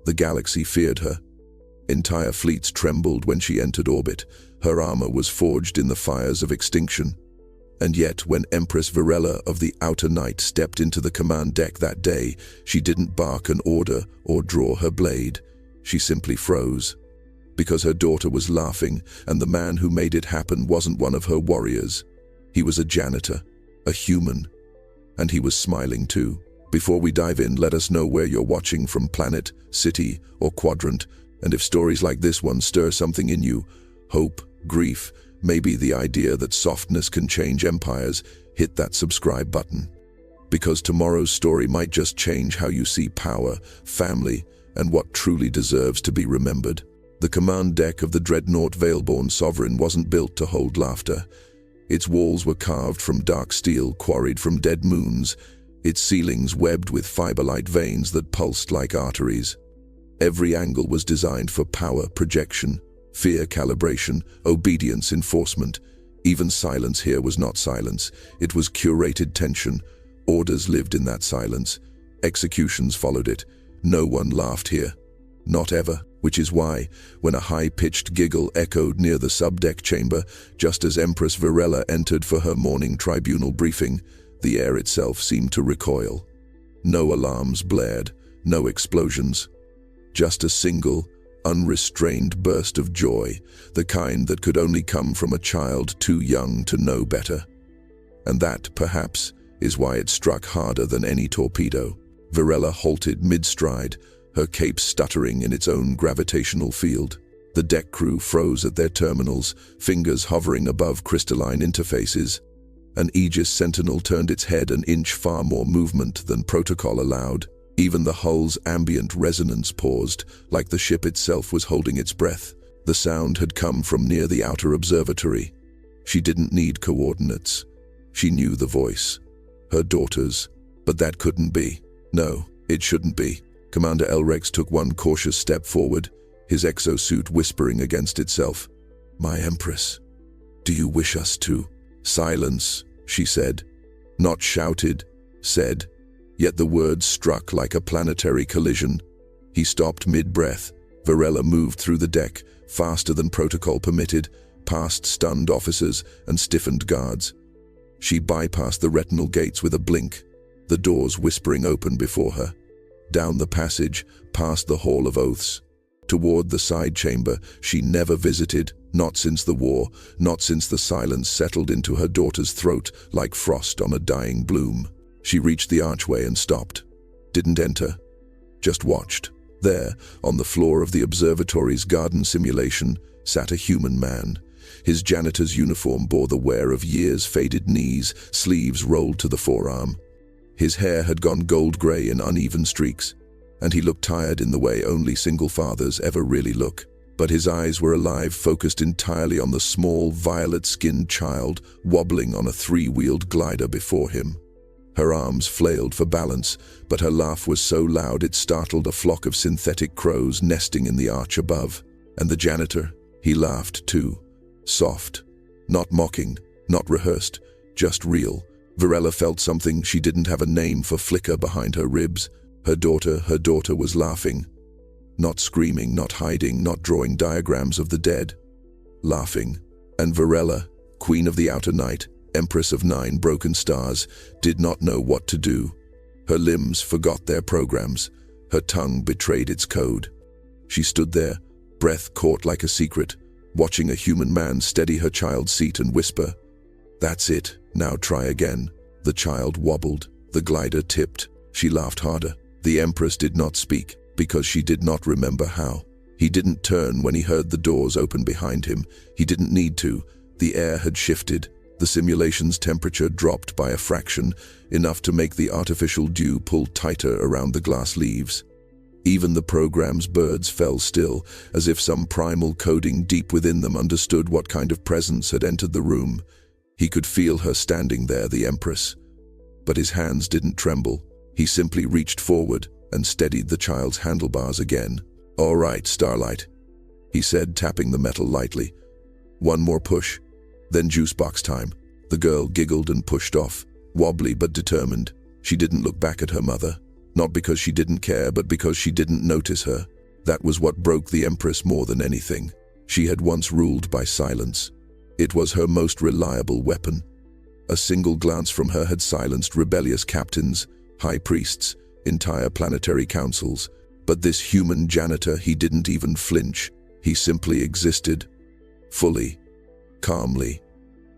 The galaxy feared her. Entire fleets trembled when she entered orbit. Her armor was forged in the fires of extinction. And yet, when Empress Virella of the Outer Night stepped into the command deck that day, she didn't bark an order or draw her blade. She simply froze. Because her daughter was laughing, and the man who made it happen wasn't one of her warriors. He was a janitor, a human. And he was smiling too. Before we dive in, let us know where you're watching from: planet, city, or quadrant. And if stories like this one stir something in you, hope, grief, maybe the idea that softness can change empires, hit that subscribe button. Because tomorrow's story might just change how you see power, family, and what truly deserves to be remembered. The command deck of the dreadnought Veilborn Sovereign wasn't built to hold laughter. Its walls were carved from dark steel quarried from dead moons, its ceilings webbed with fiber-light veins that pulsed like arteries. Every angle was designed for power projection, fear calibration, obedience enforcement. Even silence here was not silence. It was curated tension. Orders lived in that silence. Executions followed it. No one laughed here. Not ever, which is why, when a high-pitched giggle echoed near the subdeck chamber, just as Empress Virella entered for her morning tribunal briefing, the air itself seemed to recoil. No alarms blared, no explosions. Just a single, unrestrained burst of joy, the kind that could only come from a child too young to know better. And that, perhaps, is why it struck harder than any torpedo. Virella halted mid-stride, her cape stuttering in its own gravitational field. The deck crew froze at their terminals, fingers hovering above crystalline interfaces. An Aegis sentinel turned its head an inch, far more movement than protocol allowed. Even the hull's ambient resonance paused, like the ship itself was holding its breath. The sound had come from near the outer observatory. She didn't need coordinates. She knew the voice. Her daughter's. But that couldn't be. No, it shouldn't be. Commander Elrex took one cautious step forward, his exosuit whispering against itself. "My Empress, do you wish us to?" "Silence," she said. Not shouted, said. Yet the words struck like a planetary collision. He stopped mid-breath. Virella moved through the deck, faster than protocol permitted, past stunned officers and stiffened guards. She bypassed the retinal gates with a blink, the doors whispering open before her. Down the passage, past the Hall of Oaths. Toward the side chamber she never visited, not since the war, not since the silence settled into her daughter's throat like frost on a dying bloom. She reached the archway and stopped. Didn't enter. Just watched. There, on the floor of the observatory's garden simulation, sat a human man. His janitor's uniform bore the wear of years' faded knees, sleeves rolled to the forearm. His hair had gone gold-gray in uneven streaks, and he looked tired in the way only single fathers ever really look. But his eyes were alive, focused entirely on the small, violet-skinned child wobbling on a three-wheeled glider before him. Her arms flailed for balance, but her laugh was so loud it startled a flock of synthetic crows nesting in the arch above. And the janitor, he laughed too. Soft. Not mocking, not rehearsed, just real. Virella felt something she didn't have a name for flicker behind her ribs. Her daughter was laughing. Not screaming, not hiding, not drawing diagrams of the dead. Laughing. And Virella, Queen of the Outer Night, Empress of 9 broken stars, did not know what to do. Her limbs forgot their programs. Her tongue betrayed its code. She stood there, breath caught like a secret, watching a human man steady her child's seat and whisper, "That's it, now try again." The child wobbled. The glider tipped. She laughed harder. The Empress did not speak, because she did not remember how. He didn't turn when he heard the doors open behind him. He didn't need to. The air had shifted. The simulation's temperature dropped by a fraction, enough to make the artificial dew pull tighter around the glass leaves. Even the program's birds fell still, as if some primal coding deep within them understood what kind of presence had entered the room. He could feel her standing there, the Empress. But his hands didn't tremble. He simply reached forward and steadied the child's handlebars again. "All right, Starlight," he said, tapping the metal lightly. "One more push, then juice box time." The girl giggled and pushed off, wobbly but determined. She didn't look back at her mother, not because she didn't care, but because she didn't notice her. That was what broke the Empress more than anything. She had once ruled by silence. It was her most reliable weapon. A single glance from her had silenced rebellious captains, high priests, entire planetary councils. But this human janitor, he didn't even flinch. He simply existed, fully, calmly,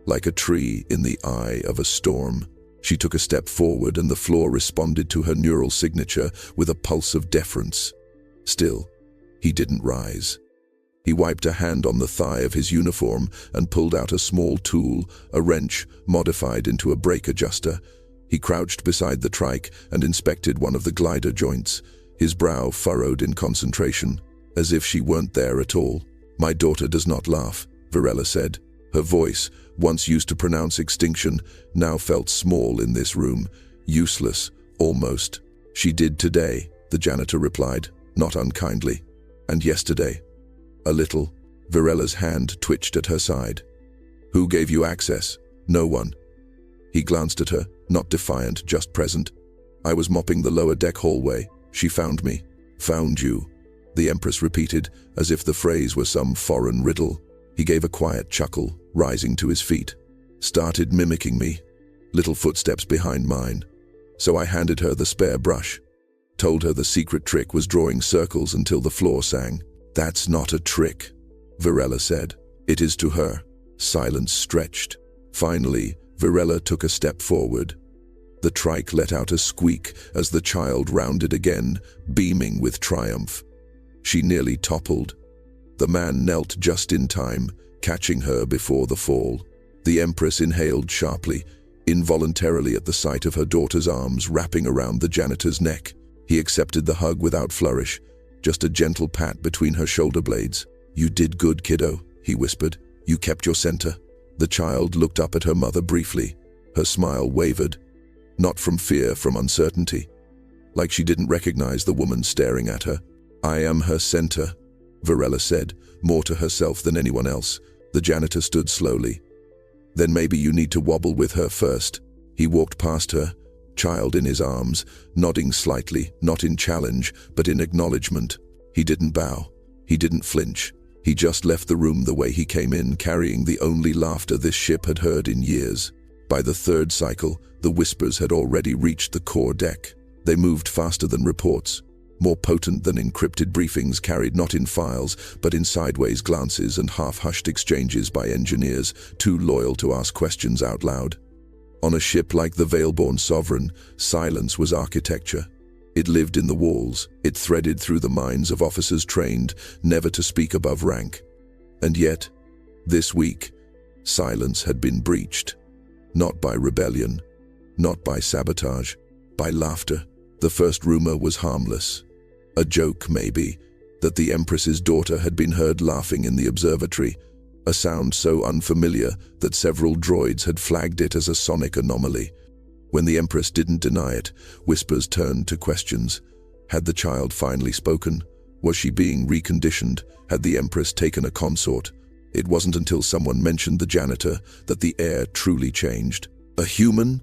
like a tree in the eye of a storm. She took a step forward and the floor responded to her neural signature with a pulse of deference. Still, he didn't rise. He wiped a hand on the thigh of his uniform and pulled out a small tool, a wrench modified into a brake adjuster. He crouched beside the trike and inspected one of the glider joints, his brow furrowed in concentration, as if she weren't there at all. "My daughter does not laugh," Virella said. Her voice, once used to pronounce extinction, now felt small in this room, useless, almost. "She did today," the janitor replied, not unkindly. "And yesterday." A little. Virella's hand twitched at her side. "Who gave you access?" "No one." He glanced at her, not defiant, just present. "I was mopping the lower deck hallway. She found me." "Found you," the Empress repeated, as if the phrase were some foreign riddle. He gave a quiet chuckle, rising to his feet. "Started mimicking me. Little footsteps behind mine. So I handed her the spare brush. Told her the secret trick was drawing circles until the floor sang. "That's not a trick," Virella said. "It is to her." Silence stretched. Finally, Virella took a step forward. The trike let out a squeak as the child rounded again, beaming with triumph. She nearly toppled. The man knelt just in time, catching her before the fall. The Empress inhaled sharply, involuntarily at the sight of her daughter's arms wrapping around the janitor's neck. He accepted the hug without flourish, just a gentle pat between her shoulder blades. "You did good, kiddo," he whispered. "You kept your center." The child looked up at her mother briefly. Her smile wavered, not from fear, from uncertainty, like she didn't recognize the woman staring at her. "I am her center," Virella said, more to herself than anyone else. The janitor stood slowly. "Then maybe you need to wobble with her first." He walked past her, child in his arms, nodding slightly, not in challenge, but in acknowledgement. He didn't bow. He didn't flinch. He just left the room the way he came in, carrying the only laughter this ship had heard in years. By the third cycle, the whispers had already reached the core deck. They moved faster than reports, more potent than encrypted briefings carried not in files, but in sideways glances and half-hushed exchanges by engineers too loyal to ask questions out loud. On a ship like the Veilborn Sovereign, silence was architecture. It lived in the walls. It threaded through the minds of officers trained never to speak above rank. And yet, this week, silence had been breached. Not by rebellion, not by sabotage, by laughter. The first rumor was harmless. A joke, maybe, that the Empress's daughter had been heard laughing in the observatory, a sound so unfamiliar that several droids had flagged it as a sonic anomaly. When the Empress didn't deny it, whispers turned to questions. Had the child finally spoken? Was she being reconditioned? Had the Empress taken a consort? It wasn't until someone mentioned the janitor that the air truly changed. "A human?"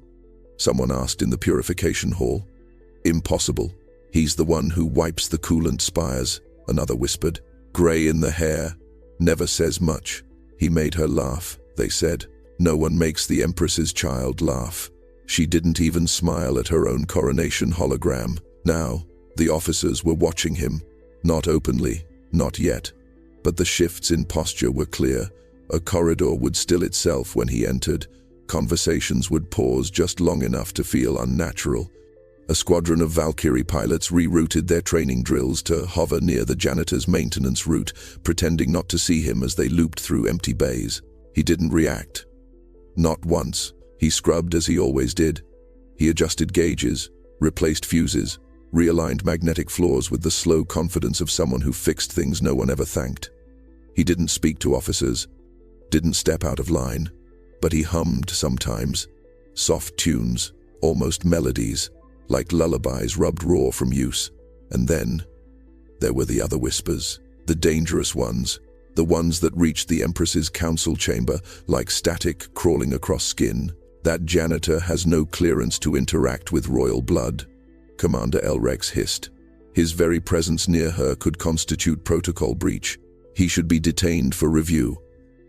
someone asked in the purification hall. "Impossible. He's the one who wipes the coolant spires," another whispered. "Gray in the hair, never says much." He made her laugh, they said. No one makes the Empress's child laugh. She didn't even smile at her own coronation hologram. Now, the officers were watching him. Not openly, not yet. But the shifts in posture were clear. A corridor would still itself when he entered. Conversations would pause just long enough to feel unnatural. A squadron of Valkyrie pilots rerouted their training drills to hover near the janitor's maintenance route, pretending not to see him as they looped through empty bays. He didn't react. Not once. He scrubbed as he always did. He adjusted gauges, replaced fuses, realigned magnetic floors with the slow confidence of someone who fixed things no one ever thanked. He didn't speak to officers, didn't step out of line, but he hummed sometimes. Soft tunes, almost melodies, like lullabies rubbed raw from use. And then, there were the other whispers, the dangerous ones, the ones that reached the Empress's council chamber like static crawling across skin. "That janitor has no clearance to interact with royal blood," Commander Elrex hissed. His very presence near her could constitute protocol breach. He should be detained for review.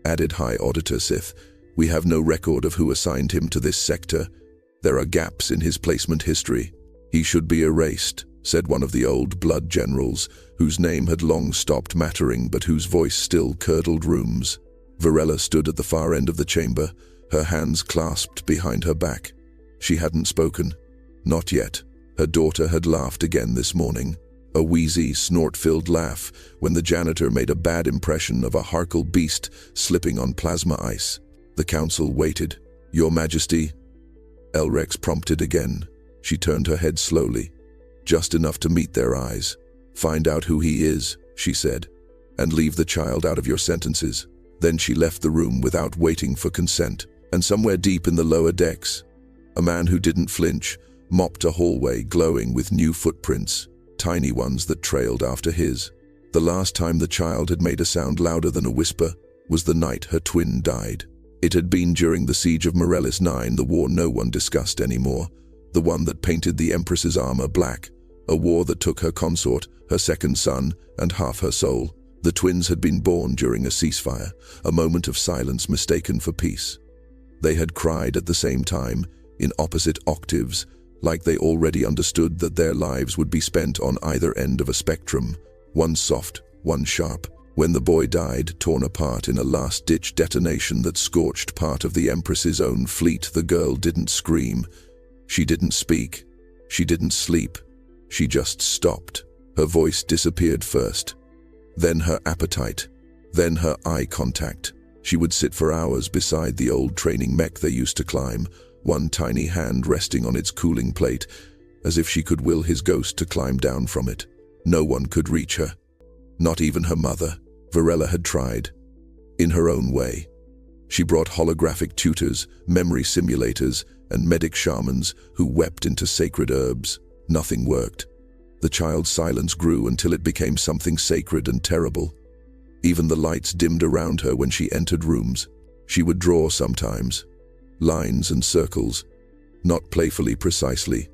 Added High Auditor Sith, we have no record of who assigned him to this sector. There are gaps in his placement history. He should be erased, said one of the old blood generals, whose name had long stopped mattering but whose voice still curdled rooms. Virella stood at the far end of the chamber, her hands clasped behind her back. She hadn't spoken. Not yet. Her daughter had laughed again this morning. A wheezy, snort-filled laugh when the janitor made a bad impression of a Harkle beast slipping on plasma ice. The council waited. Your Majesty? Elrex prompted again. She turned her head slowly, just enough to meet their eyes. Find out who he is, she said, and leave the child out of your sentences. Then she left the room without waiting for consent, and somewhere deep in the lower decks, a man who didn't flinch mopped a hallway glowing with new footprints, tiny ones that trailed after his. The last time the child had made a sound louder than a whisper was the night her twin died. It had been during the siege of Morellis 9, the war no one discussed anymore, the one that painted the Empress's armor black, a war that took her consort, her second son, and half her soul. The twins had been born during a ceasefire, a moment of silence mistaken for peace. They had cried at the same time, in opposite octaves, like they already understood that their lives would be spent on either end of a spectrum, one soft, one sharp. When the boy died, torn apart in a last-ditch detonation that scorched part of the Empress's own fleet, the girl didn't scream. She didn't speak. She didn't sleep. She just stopped. Her voice disappeared first. Then her appetite. Then her eye contact. She would sit for hours beside the old training mech they used to climb, one tiny hand resting on its cooling plate, as if she could will his ghost to climb down from it. No one could reach her. Not even her mother. Virella had tried. In her own way. She brought holographic tutors, memory simulators, and medic shamans who wept into sacred herbs. Nothing worked. The child's silence grew until it became something sacred and terrible. Even the lights dimmed around her when she entered rooms. She would draw sometimes. Lines and circles. Not playfully precisely.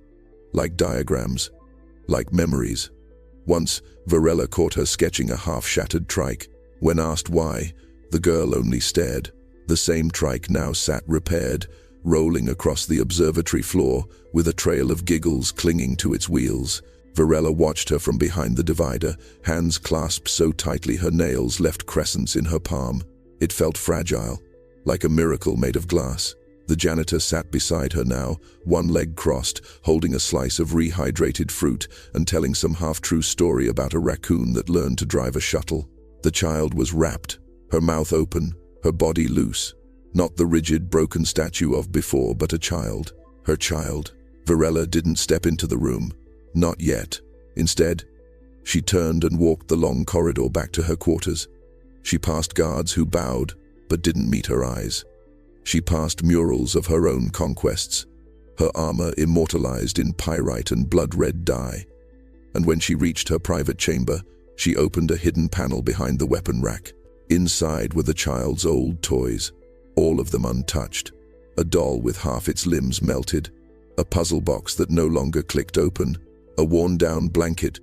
Like diagrams. Like memories. Once, Virella caught her sketching a half-shattered trike. When asked why, the girl only stared. The same trike now sat repaired, rolling across the observatory floor with a trail of giggles clinging to its wheels. Virella watched her from behind the divider, hands clasped so tightly her nails left crescents in her palm. It felt fragile, like a miracle made of glass. The janitor sat beside her now, one leg crossed, holding a slice of rehydrated fruit and telling some half-true story about a raccoon that learned to drive a shuttle. The child was wrapped, her mouth open, her body loose. Not the rigid, broken statue of before, but a child. Her child. Virella didn't step into the room. Not yet. Instead, she turned and walked the long corridor back to her quarters. She passed guards who bowed, but didn't meet her eyes. She passed murals of her own conquests, her armor immortalized in pyrite and blood-red dye. And when she reached her private chamber, she opened a hidden panel behind the weapon rack. Inside were the child's old toys, all of them untouched. A doll with half its limbs melted, a puzzle box that no longer clicked open, a worn-down blanket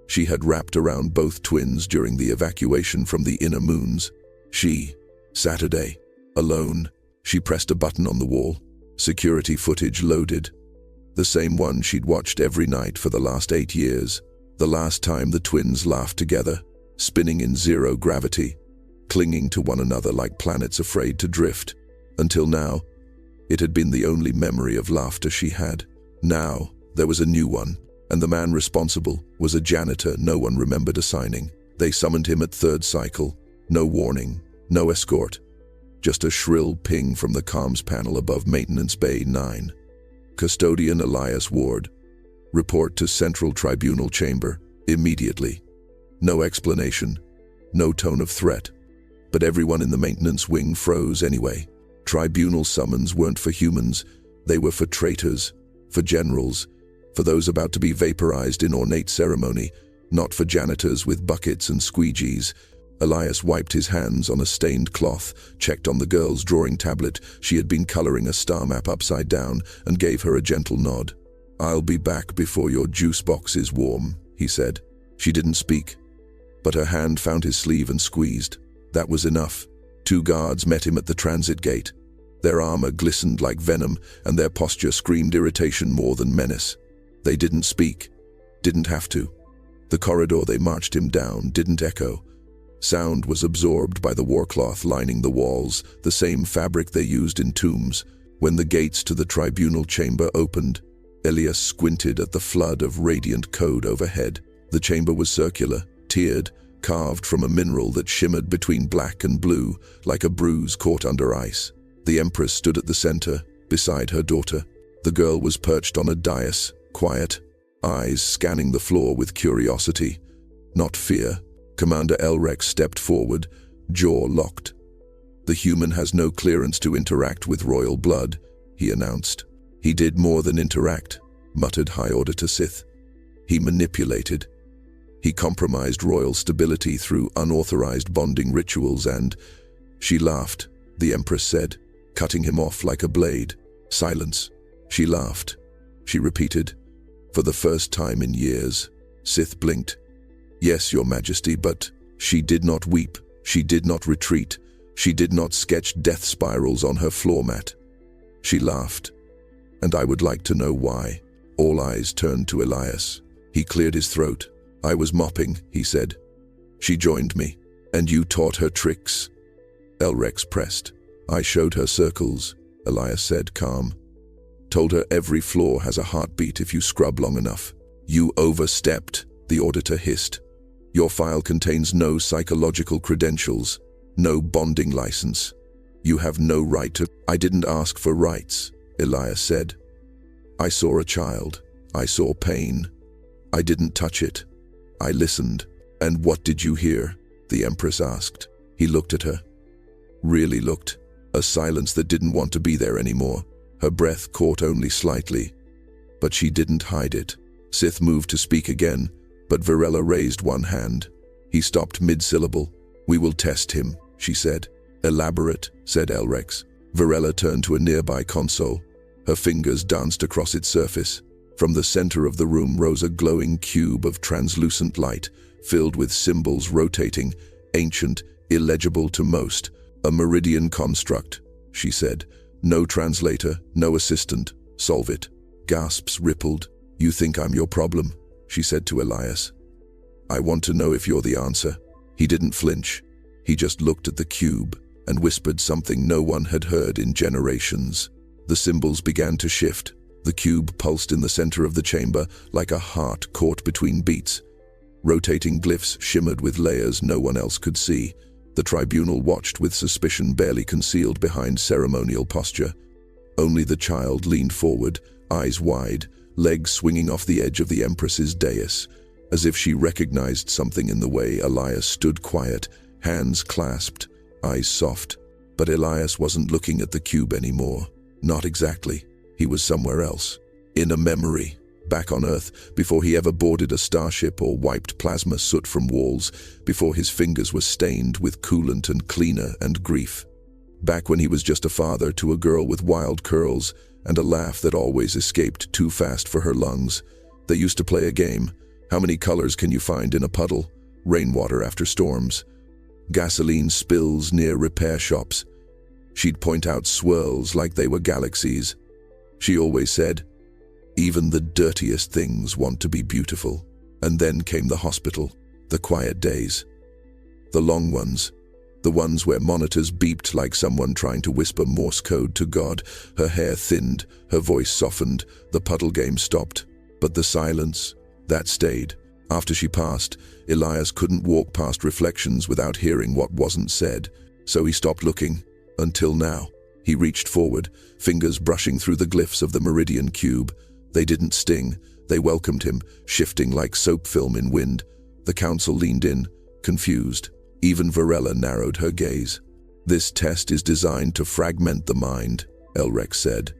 she had wrapped around both twins during the evacuation from the inner moons. Saturday, alone. She pressed a button on the wall. Security footage loaded. The same one she'd watched every night for the last 8 years. The last time the twins laughed together, spinning in zero gravity, clinging to one another like planets afraid to drift. Until now, it had been the only memory of laughter she had. Now, there was a new one, and the man responsible was a janitor no one remembered assigning. They summoned him at third cycle. No warning, no escort. Just a shrill ping from the comms panel above Maintenance Bay 9. Custodian Elias Ward. Report to Central Tribunal Chamber, immediately. No explanation, no tone of threat. But everyone in the maintenance wing froze anyway. Tribunal summons weren't for humans, they were for traitors, for generals, for those about to be vaporized in ornate ceremony, not for janitors with buckets and squeegees. Elias wiped his hands on a stained cloth, checked on the girl's drawing tablet. She had been coloring a star map upside down, and gave her a gentle nod. "I'll be back before your juice box is warm," he said. She didn't speak, but her hand found his sleeve and squeezed. That was enough. 2 guards met him at the transit gate. Their armor glistened like venom, and their posture screamed irritation more than menace. They didn't speak, didn't have to. The corridor they marched him down didn't echo. Sound was absorbed by the warcloth lining the walls, the same fabric they used in tombs. When the gates to the tribunal chamber opened, Elias squinted at the flood of radiant code overhead. The chamber was circular, tiered, carved from a mineral that shimmered between black and blue, like a bruise caught under ice. The Empress stood at the center, beside her daughter. The girl was perched on a dais, quiet, eyes scanning the floor with curiosity, not fear. Commander Elrex stepped forward, jaw locked. "The human has no clearance to interact with royal blood," he announced. "He did more than interact," muttered High Auditor Sith. "He manipulated. He compromised royal stability through unauthorized bonding rituals and—" She laughed, the Empress said, cutting him off like a blade. "Silence." She laughed. She repeated, "For the first time in years." Sith blinked. "Yes, Your Majesty, but—" She did not weep. She did not retreat. She did not sketch death spirals on her floor mat. She laughed. "And I would like to know why." All eyes turned to Elias. He cleared his throat. "I was mopping," he said. "She joined me. And you taught her tricks." Elrex pressed. "I showed her circles," Elias said, calm. "Told her every floor has a heartbeat if you scrub long enough." "You overstepped," the auditor hissed. "Your file contains no psychological credentials, no bonding license. You have no right to—" "I didn't ask for rights," Elias said. "I saw a child. I saw pain. I didn't touch it. I listened." "And what did you hear?" the Empress asked. He looked at her. Really looked. A silence that didn't want to be there anymore. Her breath caught only slightly. But she didn't hide it. Sith moved to speak again, but Virella raised one hand. He stopped mid-syllable. "We will test him," she said. "Elaborate," said Elrex. Virella turned to a nearby console. Her fingers danced across its surface. From the center of the room rose a glowing cube of translucent light, filled with symbols rotating, ancient, illegible to most. "A meridian construct," she said. "No translator, no assistant. Solve it." Gasps rippled. "You think I'm your problem?" she said to Elias. "I want to know if you're the answer." He didn't flinch. He just looked at the cube and whispered something no one had heard in generations. The symbols began to shift. The cube pulsed in the center of the chamber like a heart caught between beats. Rotating glyphs shimmered with layers no one else could see. The tribunal watched with suspicion barely concealed behind ceremonial posture. Only the child leaned forward, eyes wide, legs swinging off the edge of the Empress's dais, as if she recognized something in the way Elias stood quiet, hands clasped, eyes soft. But Elias wasn't looking at the cube anymore. Not exactly. He was somewhere else. In a memory. Back on Earth, before he ever boarded a starship or wiped plasma soot from walls, before his fingers were stained with coolant and cleaner and grief. Back when he was just a father to a girl with wild curls and a laugh that always escaped too fast for her lungs. They used to play a game. How many colors can you find in a puddle? Rainwater after storms. Gasoline spills near repair shops. She'd point out swirls like they were galaxies. She always said, "Even the dirtiest things want to be beautiful." And then came the hospital, the quiet days. The long ones. The ones where monitors beeped like someone trying to whisper Morse code to God. Her hair thinned, her voice softened, the puddle game stopped. But the silence, that stayed. After she passed, Elias couldn't walk past reflections without hearing what wasn't said, so he stopped looking. Until now. He reached forward, fingers brushing through the glyphs of the meridian cube. They didn't sting, they welcomed him, shifting like soap film in wind. The council leaned in, confused. Even Virella narrowed her gaze. "This test is designed to fragment the mind," Elrex said.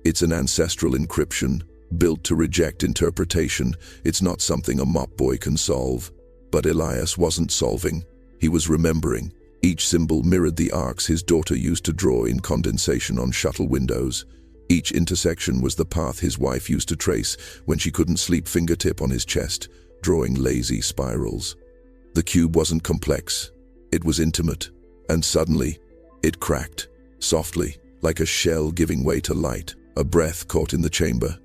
"It's an ancestral encryption, built to reject interpretation. It's not something a mop boy can solve." But Elias wasn't solving. He was remembering. Each symbol mirrored the arcs his daughter used to draw in condensation on shuttle windows. Each intersection was the path his wife used to trace when she couldn't sleep, fingertip on his chest, drawing lazy spirals. The cube wasn't complex, it was intimate, and suddenly, it cracked, softly, like a shell giving way to light. A breath caught in the chamber.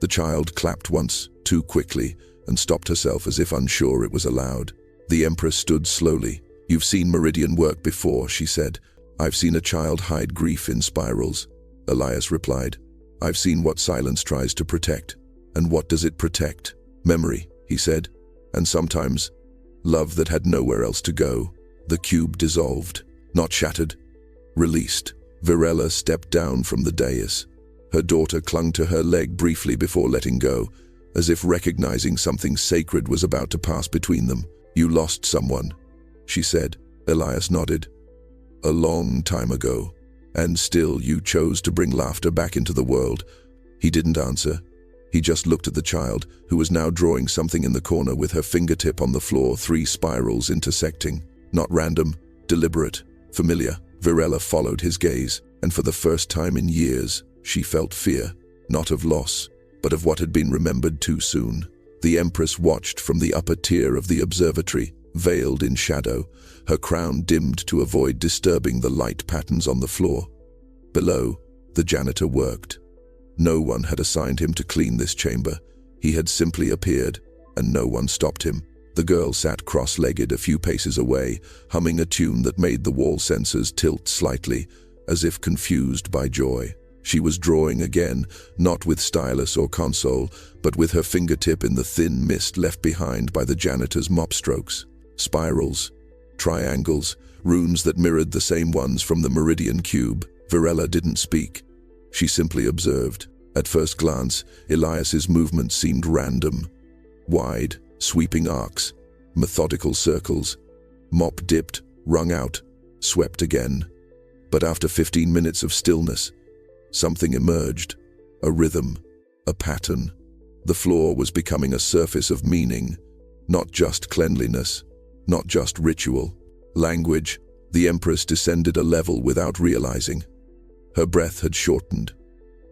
The child clapped once, too quickly, and stopped herself as if unsure it was allowed. The Empress stood slowly. "You've seen Meridian work before," she said. "I've seen a child hide grief in spirals." Elias replied, "I've seen what silence tries to protect. And what does it protect? Memory," he said. "And sometimes, love that had nowhere else to go." The cube dissolved, not shattered, released. Virella stepped down from the dais. Her daughter clung to her leg briefly before letting go, as if recognizing something sacred was about to pass between them. "You lost someone," she said. Elias nodded. "A long time ago. And still you chose to bring laughter back into the world." He didn't answer. He just looked at the child, who was now drawing something in the corner with her fingertip on the floor, 3 spirals intersecting. Not random, deliberate, familiar. Virella followed his gaze, and for the first time in years, she felt fear, not of loss, but of what had been remembered too soon. The Empress watched from the upper tier of the observatory, veiled in shadow, her crown dimmed to avoid disturbing the light patterns on the floor. Below, the janitor worked. No one had assigned him to clean this chamber. He had simply appeared, and no one stopped him. The girl sat cross-legged a few paces away, humming a tune that made the wall sensors tilt slightly, as if confused by joy. She was drawing again, not with stylus or console, but with her fingertip in the thin mist left behind by the janitor's mop strokes. Spirals, triangles, runes that mirrored the same ones from the Meridian cube. Virella didn't speak. She simply observed. At first glance, Elias's movements seemed random. Wide, sweeping arcs, methodical circles. Mop dipped, wrung out, swept again. But after 15 minutes of stillness, something emerged. A rhythm, a pattern. The floor was becoming a surface of meaning, not just cleanliness, not just ritual. Language. The Empress descended a level without realizing. Her breath had shortened.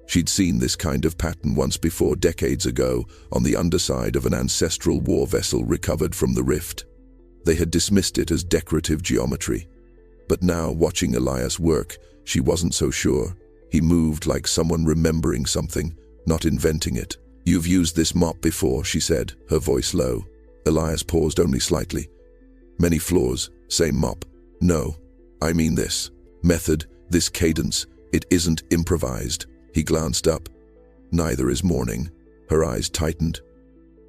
She'd seen this kind of pattern once before, decades ago, on the underside of an ancestral war vessel recovered from the rift. They had dismissed it as decorative geometry. But now, watching Elias work, she wasn't so sure. He moved like someone remembering something, not inventing it. "You've used this mop before," she said, her voice low. Elias paused only slightly. "Many floors, same mop." "No, I mean this. Method, this cadence. It isn't improvised." He glanced up. "Neither is mourning." Her eyes tightened.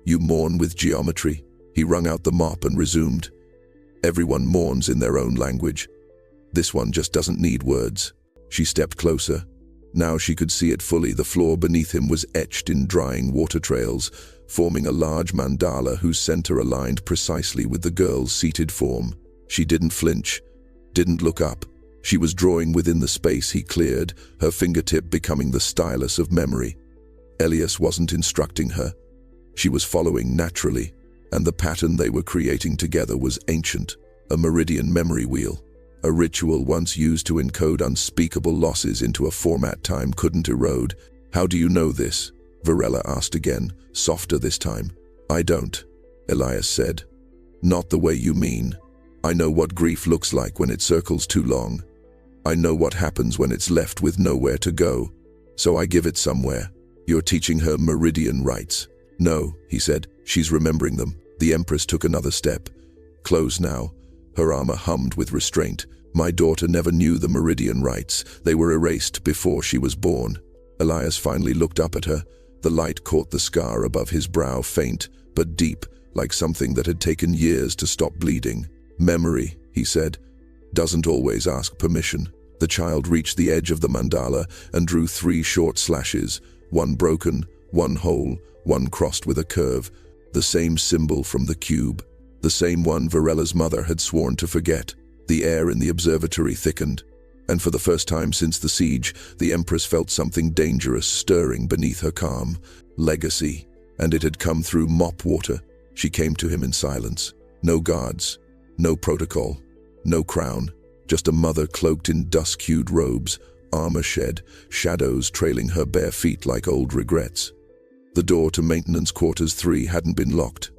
"You mourn with geometry?" He wrung out the mop and resumed. "Everyone mourns in their own language. This one just doesn't need words." She stepped closer. Now she could see it fully. The floor beneath him was etched in drying water trails, forming a large mandala whose center aligned precisely with the girl's seated form. She didn't flinch, didn't look up. She was drawing within the space he cleared, her fingertip becoming the stylus of memory. Elias wasn't instructing her. She was following naturally, and the pattern they were creating together was ancient, a Meridian memory wheel. A ritual once used to encode unspeakable losses into a format time couldn't erode. "How do you know this?" Virella asked again, softer this time. "I don't," Elias said. "Not the way you mean. I know what grief looks like when it circles too long. I know what happens when it's left with nowhere to go. So I give it somewhere." "You're teaching her Meridian rites." "No," he said. "She's remembering them." The Empress took another step. Close now. Her armor hummed with restraint. "My daughter never knew the Meridian rites. They were erased before she was born." Elias finally looked up at her. The light caught the scar above his brow, faint but deep, like something that had taken years to stop bleeding. "Memory," he said, "doesn't always ask permission." The child reached the edge of the mandala and drew 3 short slashes, one broken, one whole, one crossed with a curve, the same symbol from the cube, the same one Virella's mother had sworn to forget. The air in the observatory thickened, and for the first time since the siege, the Empress felt something dangerous stirring beneath her calm. Legacy, and it had come through mop water. She came to him in silence. No guards, no protocol, no crown, just a mother cloaked in dusk-hued robes, armor shed, shadows trailing her bare feet like old regrets. The door to maintenance quarters 3 hadn't been locked.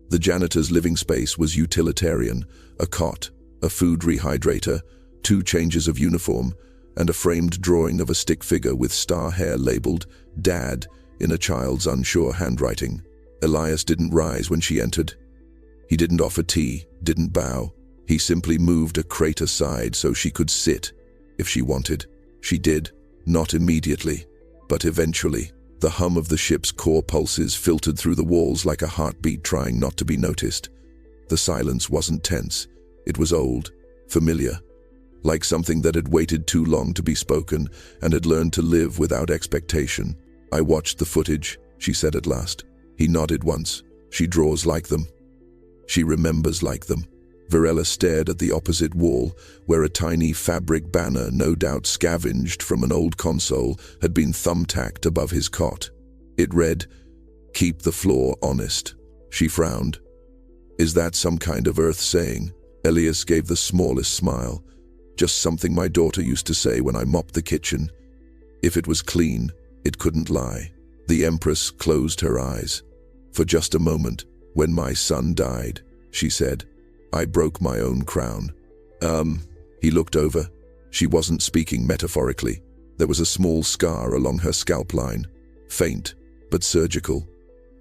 The janitor's living space was utilitarian: a cot, a food rehydrator, 2 changes of uniform, and a framed drawing of a stick figure with star hair labeled "Dad" in a child's unsure handwriting. Elias didn't rise when she entered. He didn't offer tea, didn't bow. He simply moved a crate aside so she could sit. If she wanted, she did. Not immediately, but eventually. The hum of the ship's core pulses filtered through the walls like a heartbeat trying not to be noticed. The silence wasn't tense. It was old, familiar, like something that had waited too long to be spoken and had learned to live without expectation. "I watched the footage," she said at last. He nodded once. "She draws like them. She remembers like them." Virella stared at the opposite wall, where a tiny fabric banner, no doubt scavenged from an old console, had been thumbtacked above his cot. It read, "Keep the floor honest." She frowned. "Is that some kind of earth saying?" Elias gave the smallest smile. "Just something my daughter used to say when I mopped the kitchen. If it was clean, it couldn't lie." The Empress closed her eyes. "For just a moment, when my son died," she said, "I broke my own crown." He looked over. She wasn't speaking metaphorically. There was a small scar along her scalp line, faint but surgical.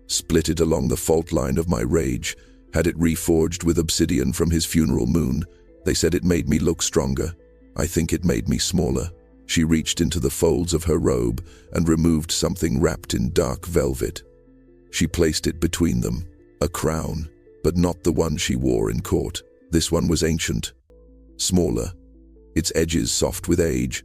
"Split it along the fault line of my rage, had it reforged with obsidian from his funeral moon. They said it made me look stronger. I think it made me smaller." She reached into the folds of her robe and removed something wrapped in dark velvet. She placed it between them, a crown, but not the one she wore in court. This one was ancient, smaller, its edges soft with age.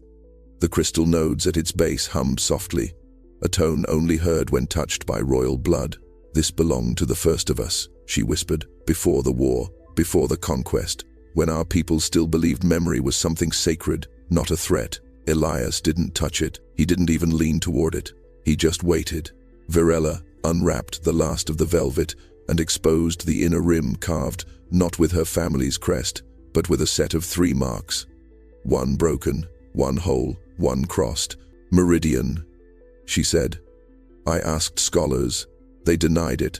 The crystal nodes at its base hummed softly, a tone only heard when touched by royal blood. "This belonged to the first of us," she whispered, "before the war, before the conquest, when our people still believed memory was something sacred, not a threat." Elias didn't touch it. He didn't even lean toward it. He just waited. Virella unwrapped the last of the velvet and exposed the inner rim carved, not with her family's crest, but with a set of 3 marks. One broken, one whole, one crossed. "Meridian," she said. "I asked scholars. They denied it.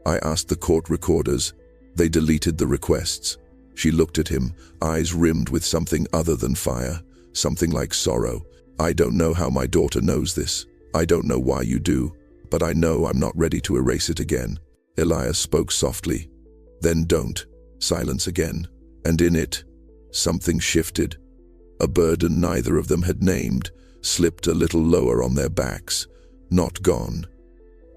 I asked the court recorders. They deleted the requests." She looked at him, eyes rimmed with something other than fire, something like sorrow. "I don't know how my daughter knows this. I don't know why you do, but I know I'm not ready to erase it again." Elias spoke softly. "Then don't." Silence again. And in it, something shifted. A burden neither of them had named slipped a little lower on their backs. Not gone,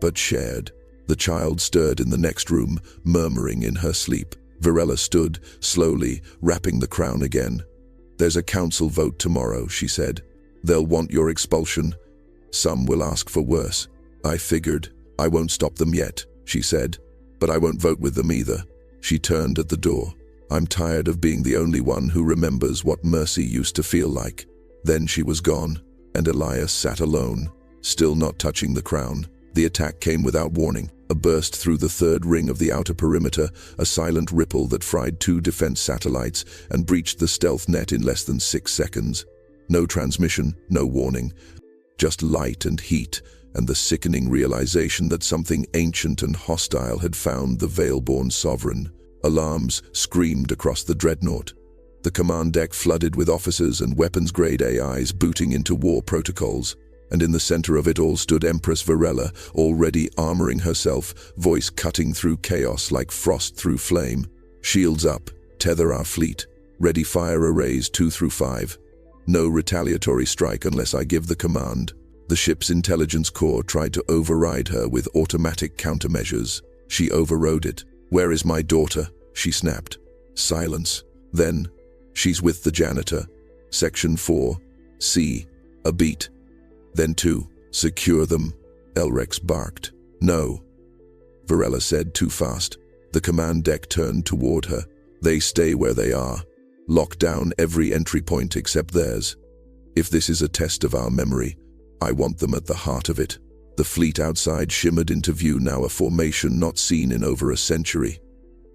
but shared. The child stirred in the next room, murmuring in her sleep. Virella stood, slowly, wrapping the crown again. "There's a council vote tomorrow," she said. "They'll want your expulsion. Some will ask for worse. I figured. I won't stop them yet," she said. "But I won't vote with them either." She turned at the door. "I'm tired of being the only one who remembers what mercy used to feel like." Then she was gone, and Elias sat alone, still not touching the crown. The attack came without warning. A burst through the 3rd ring of the outer perimeter, a silent ripple that fried 2 defense satellites and breached the stealth net in less than 6 seconds. No transmission, no warning, just light and heat, and the sickening realization that something ancient and hostile had found the Veil-born sovereign. Alarms screamed across the dreadnought. The command deck flooded with officers and weapons-grade AIs booting into war protocols. And in the center of it all stood Empress Virella, already armoring herself, voice cutting through chaos like frost through flame. "Shields up, tether our fleet, ready fire arrays 2 through 5. No retaliatory strike unless I give the command." The ship's intelligence core tried to override her with automatic countermeasures. She overrode it. "Where is my daughter?" she snapped. Silence. Then, "She's with the janitor. Section 4. C. A beat. Then 2. Secure them." Elrex barked. "No," Virella said too fast. The command deck turned toward her. "They stay where they are. Lock down every entry point except theirs. If this is a test of our memory, I want them at the heart of it." The fleet outside shimmered into view, now a formation not seen in over a century.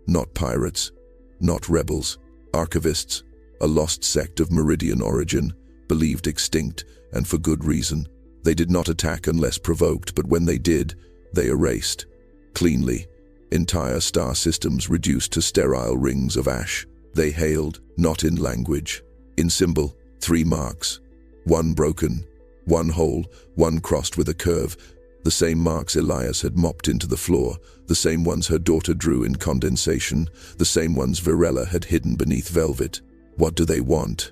Not pirates, not rebels, archivists, a lost sect of Meridian origin, believed extinct, and for good reason. They did not attack unless provoked, but when they did, they erased. Cleanly, Entire star systems reduced to sterile rings of ash. They hailed, not in language. In symbol, 3 marks. One broken, one whole, one crossed with a curve. The same marks Elias had mopped into the floor, the same ones her daughter drew in condensation, the same ones Virella had hidden beneath velvet. "What do they want?"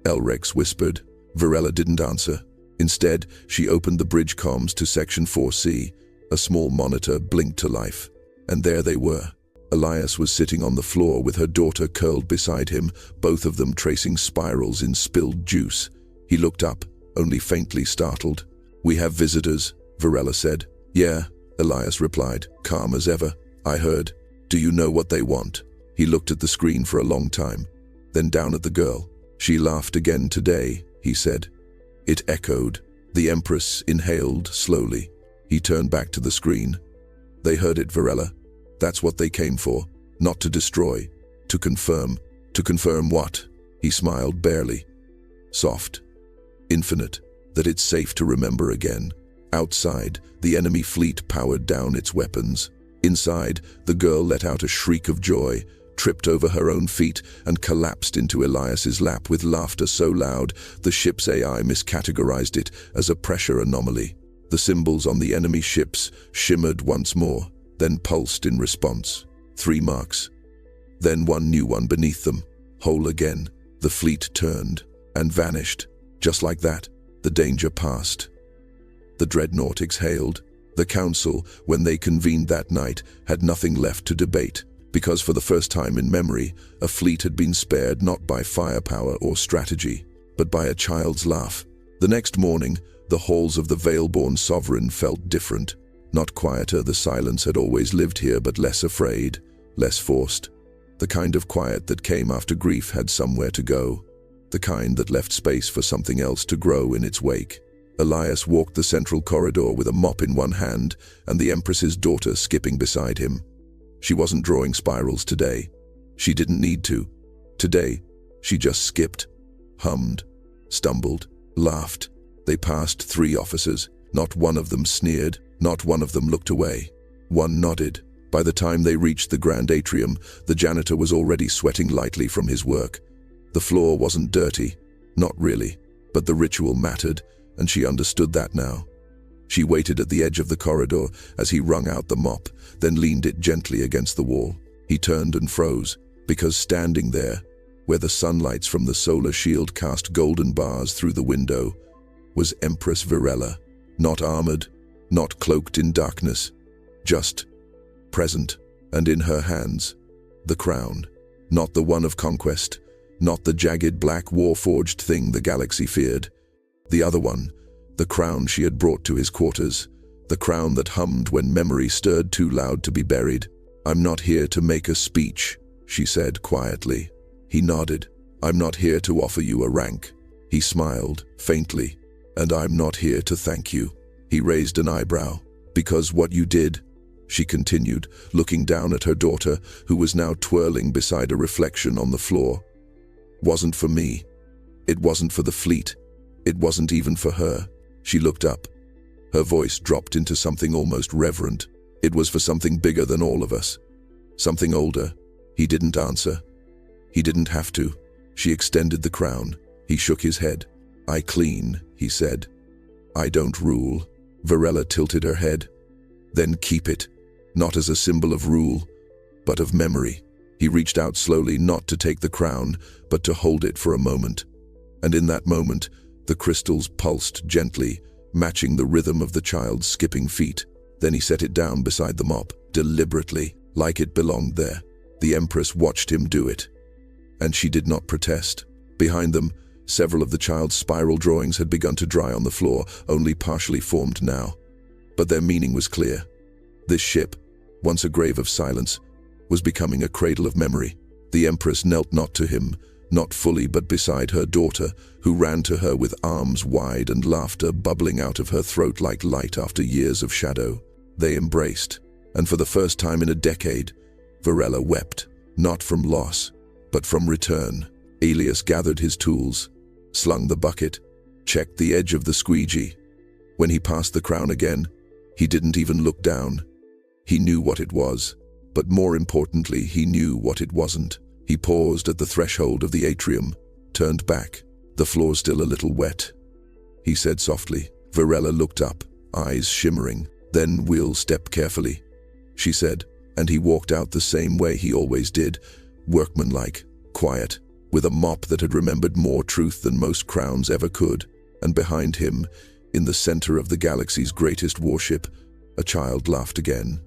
Elrex whispered. Virella didn't answer. Instead, she opened the bridge comms to Section 4C. A small monitor blinked to life. And there they were. Elias was sitting on the floor with her daughter curled beside him, both of them tracing spirals in spilled juice. He looked up, only faintly startled. "We have visitors," Virella said. "Yeah," Elias replied, calm as ever. "I heard. Do you know what they want?" He looked at the screen for a long time, then down at the girl. "She laughed again today," he said. It echoed. The Empress inhaled slowly. He turned back to the screen. "They heard it, Virella. That's what they came for. Not to destroy. To confirm." "To confirm what?" He smiled barely. "Soft. Infinite. That it's safe to remember again." Outside, the enemy fleet powered down its weapons. Inside, the girl let out a shriek of joy, tripped over her own feet, and collapsed into Elias's lap with laughter so loud the ship's AI miscategorized it as a pressure anomaly. The symbols on the enemy ships shimmered once more, then pulsed in response. 3 marks. Then one new one beneath them, whole again. The fleet turned and vanished. Just like that, the danger passed. The dreadnought exhaled. The council, when they convened that night, had nothing left to debate, because for the first time in memory, a fleet had been spared not by firepower or strategy, but by a child's laugh. The next morning, the halls of the Veil-born sovereign felt different. Not quieter, the silence had always lived here, but less afraid, less forced. The kind of quiet that came after grief had somewhere to go. The kind that left space for something else to grow in its wake. Elias walked the central corridor with a mop in one hand and the Empress's daughter skipping beside him. She wasn't drawing spirals today. She didn't need to. Today, she just skipped, hummed, stumbled, laughed. They passed 3 officers. Not one of them sneered. Not one of them looked away. One nodded. By the time they reached the grand atrium, the janitor was already sweating lightly from his work. The floor wasn't dirty. Not really. But the ritual mattered, and she understood that now. She waited at the edge of the corridor as he wrung out the mop, then leaned it gently against the wall. He turned and froze, because standing there, where the sunlights from the solar shield cast golden bars through the window, was Empress Virella. Not armored, not cloaked in darkness, just present, and in her hands, the crown. Not the one of conquest, not the jagged black war-forged thing the galaxy feared. The other one, the crown she had brought to his quarters, the crown that hummed when memory stirred too loud to be buried. "I'm not here to make a speech," she said quietly. He nodded. "I'm not here to offer you a rank." He smiled, faintly. "And I'm not here to thank you." He raised an eyebrow. "Because what you did," she continued, looking down at her daughter, who was now twirling beside a reflection on the floor, "wasn't for me. It wasn't for the fleet. It wasn't even for her." She looked up. Her voice dropped into something almost reverent. "It was for something bigger than all of us. Something older." He didn't answer. He didn't have to. She extended the crown. He shook his head. "I clean," he said. "I don't rule." Virella tilted her head. "Then keep it, not as a symbol of rule, but of memory." He reached out slowly, not to take the crown, but to hold it for a moment. And in that moment, the crystals pulsed gently, matching the rhythm of the child's skipping feet. Then he set it down beside the mop, deliberately, like it belonged there. The Empress watched him do it. And she did not protest. Behind them, several of the child's spiral drawings had begun to dry on the floor, only partially formed now. But their meaning was clear. This ship, once a grave of silence, was becoming a cradle of memory. The Empress knelt not to him, not fully but beside her daughter, who ran to her with arms wide and laughter bubbling out of her throat like light after years of shadow. They embraced, and for the first time in a decade, Virella wept, not from loss, but from return. Elias gathered his tools, slung the bucket, checked the edge of the squeegee. When he passed the crown again, he didn't even look down. He knew what it was. But more importantly, he knew what it wasn't. He paused at the threshold of the atrium, turned back. The floor still a little wet. He said softly. Virella looked up, eyes shimmering. "Then we'll step carefully," she said, and he walked out the same way he always did, workmanlike, quiet, with a mop that had remembered more truth than most crowns ever could. And behind him, in the center of the galaxy's greatest warship, a child laughed again.